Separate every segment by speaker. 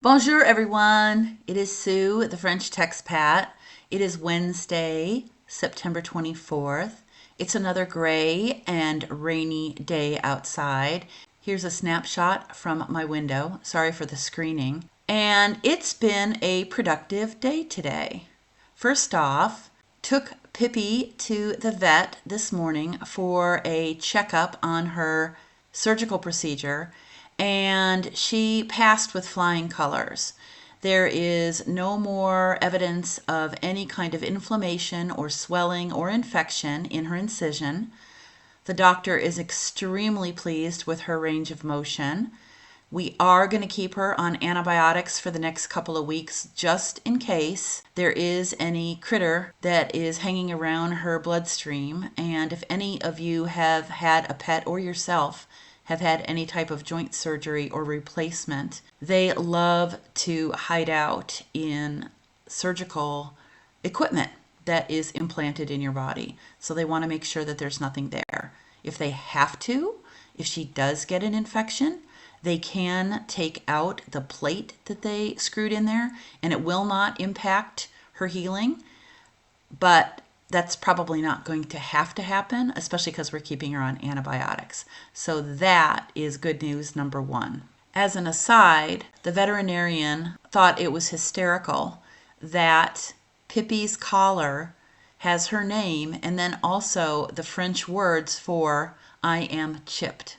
Speaker 1: Bonjour, everyone. It is Sue, the French Texpat. It is Wednesday, September 24th. It's another gray and rainy day outside. Here's a snapshot from my window. Sorry for the screening. And it's been a productive day today. First off, took Pippy to the vet this morning for a checkup on her surgical procedure, and she passed with flying colors. There is no more evidence of any kind of inflammation or swelling or infection in her incision. The doctor is extremely pleased with her range of motion. We are going to keep her on antibiotics for the next couple of weeks just in case there is any critter that is hanging around her bloodstream. And if any of you have had a pet or yourself have had any type of joint surgery or replacement, they love to hide out in surgical equipment that is implanted in your body. So they want to make sure that there's nothing there. If they have to, if she does get an infection, they can take out the plate that they screwed in there, and it will not impact her healing. But that's probably not going to have to happen, especially because we're keeping her on antibiotics. So that is good news number one. As an aside, the veterinarian thought it was hysterical that Pippy's collar has her name and then also the French words for "I am chipped."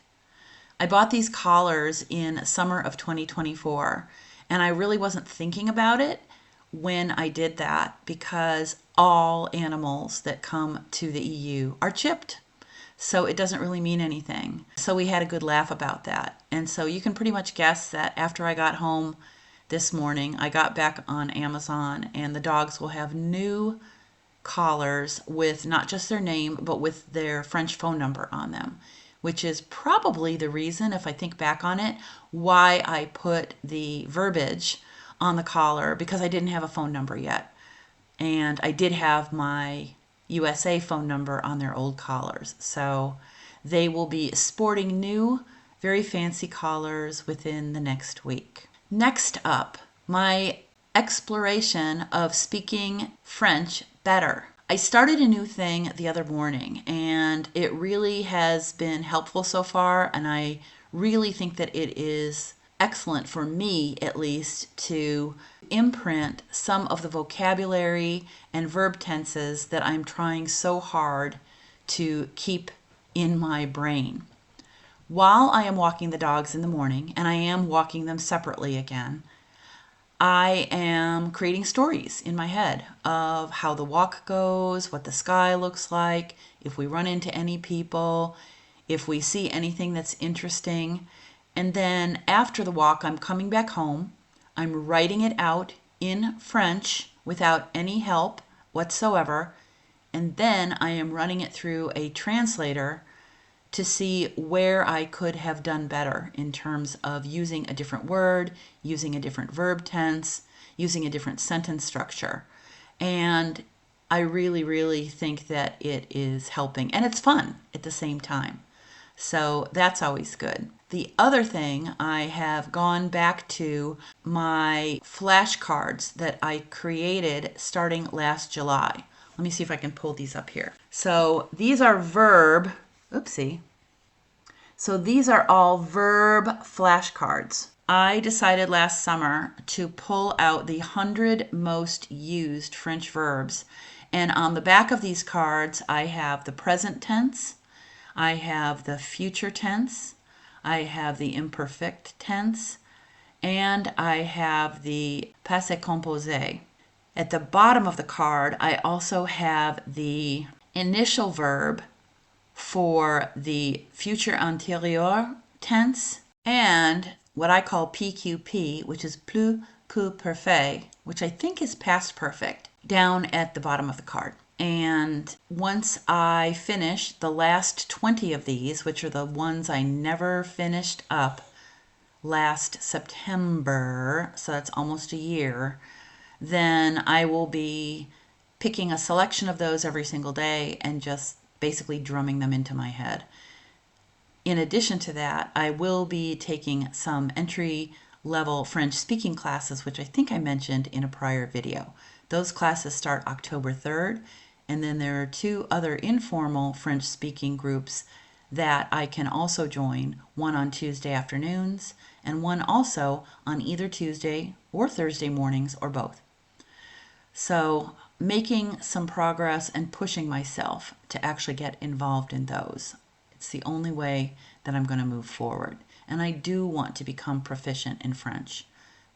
Speaker 1: I bought these collars in summer of 2024, and I really wasn't thinking about it when I did that because all animals that come to the EU are chipped. So it doesn't really mean anything. So we had a good laugh about that. And so you can pretty much guess that after I got home this morning, I got back on Amazon, and the dogs will have new collars with not just their name, but with their French phone number on them, which is probably the reason, if I think back on it, why I put the verbiage on the collar, because I didn't have a phone number yet. And I did have my USA phone number on their old collars. So they will be sporting new, very fancy collars within the next week. Next up, my exploration of speaking French better. I started a new thing the other morning, and it really has been helpful so far, and I really think that it is excellent for me, at least, to imprint some of the vocabulary and verb tenses that I'm trying so hard to keep in my brain. While I am walking the dogs in the morning, and I am walking them separately again, I am creating stories in my head of how the walk goes, what the sky looks like, if we run into any people, if we see anything that's interesting. And then after the walk, I'm coming back home. I'm writing it out in French without any help whatsoever. And then I am running it through a translator to see where I could have done better in terms of using a different word, using a different verb tense, using a different sentence structure. And I really, really think that it is helping. And it's fun at the same time. So that's always good. The other thing, I have gone back to my flashcards that I created starting last July. Let me see if I can pull these up here. So these are oopsie. So these are all verb flashcards. I decided last summer to pull out the 100 most used French verbs. And on the back of these cards, I have the present tense, I have the future tense, I have the imperfect tense, and I have the passé composé. At the bottom of the card, I also have the initial verb for the future antérieur tense and what I call PQP, which is plus que parfait, which I think is past perfect, down at the bottom of the card. And once I finish the last 20 of these, which are the ones I never finished up last September, so that's almost a year, then I will be picking a selection of those every single day and just basically drumming them into my head. In addition to that, I will be taking some entry level French speaking classes, which I think I mentioned in a prior video. Those classes start October 3rd, and then there are 2 other informal French speaking groups that I can also join, one on Tuesday afternoons and one also on either Tuesday or Thursday mornings or both. So making some progress and pushing myself to actually get involved in those. It's the only way that I'm going to move forward. And I do want to become proficient in French.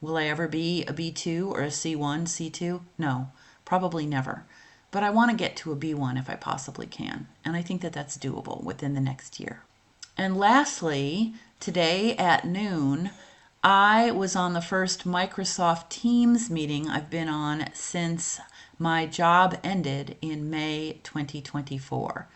Speaker 1: Will I ever be a B2 or a C1, C2? No, probably never. But I want to get to a B1 if I possibly can. And I think that that's doable within the next year. And lastly, today at noon, I was on the first Microsoft Teams meeting I've been on since my job ended in May 2024.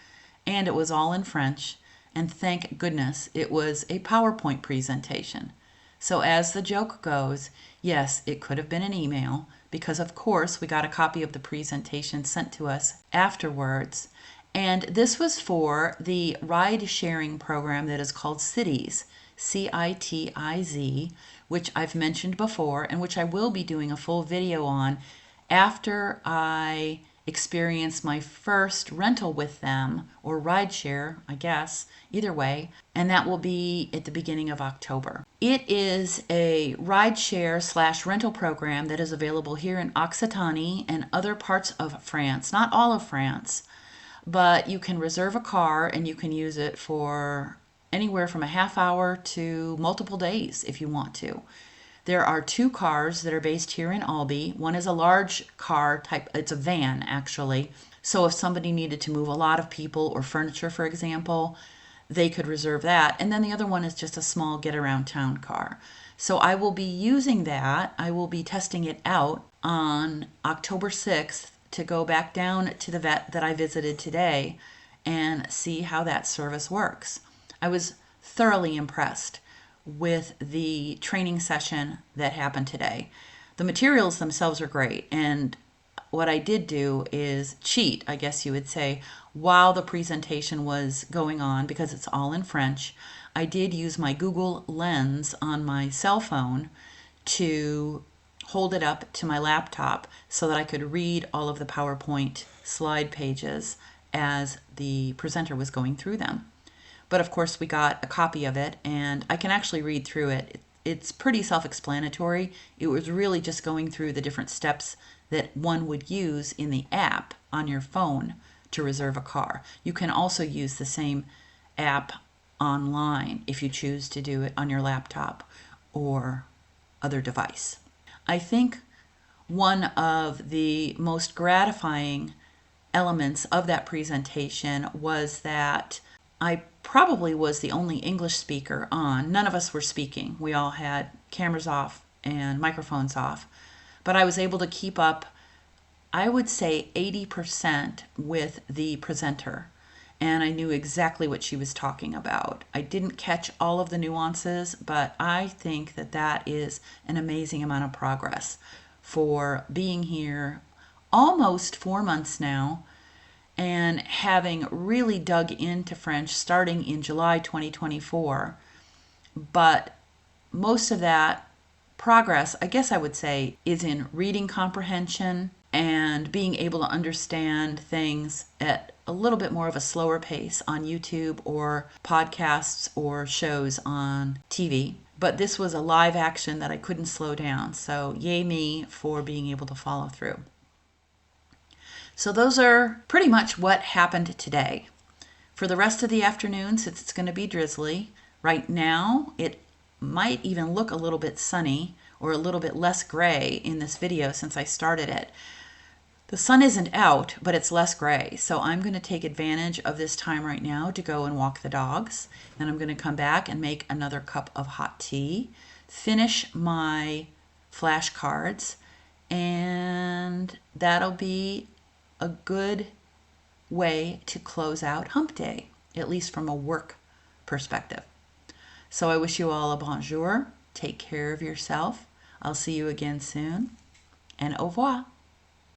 Speaker 1: And it was all in French, and thank goodness it was a PowerPoint presentation. So as the joke goes, yes, it could have been an email, because of course we got a copy of the presentation sent to us afterwards. And this was for the ride-sharing program that is called Citiz, C-I-T-I-Z, which I've mentioned before and which I will be doing a full video on after I experience my first rental with them, or rideshare, I guess, either way, and that will be at the beginning of October. It is a rideshare/rental program that is available here in Occitanie and other parts of France, not all of France, but you can reserve a car and you can use it for anywhere from a half hour to multiple days if you want to. There are 2 cars that are based here in Albi. One is a large car type, it's a van actually. So if somebody needed to move a lot of people or furniture, for example, they could reserve that. And then the other one is just a small get around town car. So I will be using that. I will be testing it out on October 6th to go back down to the vet that I visited today and see how that service works. I was thoroughly impressed with the training session that happened today. The materials themselves are great, and what I did do is cheat, I guess you would say, while the presentation was going on, because it's all in French. I did use my Google Lens on my cell phone to hold it up to my laptop so that I could read all of the PowerPoint slide pages as the presenter was going through them. But of course we got a copy of it and I can actually read through it. It's pretty self-explanatory. It was really just going through the different steps that one would use in the app on your phone to reserve a car. You can also use the same app online if you choose to do it on your laptop or other device. I think one of the most gratifying elements of that presentation was that I probably was the only English speaker on. None of us were speaking. We all had cameras off and microphones off. But I was able to keep up, I would say 80% with the presenter. And I knew exactly what she was talking about. I didn't catch all of the nuances, but I think that that is an amazing amount of progress for being here almost 4 months now and having really dug into French starting in July 2024. But most of that progress, I guess I would say, is in reading comprehension and being able to understand things at a little bit more of a slower pace on YouTube or podcasts or shows on TV. But this was a live action that I couldn't slow down. So yay me for being able to follow through. So those are pretty much what happened today. For the rest of the afternoon, since it's going to be drizzly, right now it might even look a little bit sunny or a little bit less gray in this video since I started it. The sun isn't out, but it's less gray. So I'm going to take advantage of this time right now to go and walk the dogs. Then I'm going to come back and make another cup of hot tea, finish my flashcards, and that'll be a good way to close out hump day, at least from a work perspective. So I wish you all a bonjour. Take care of yourself. I'll see you again soon, and au revoir.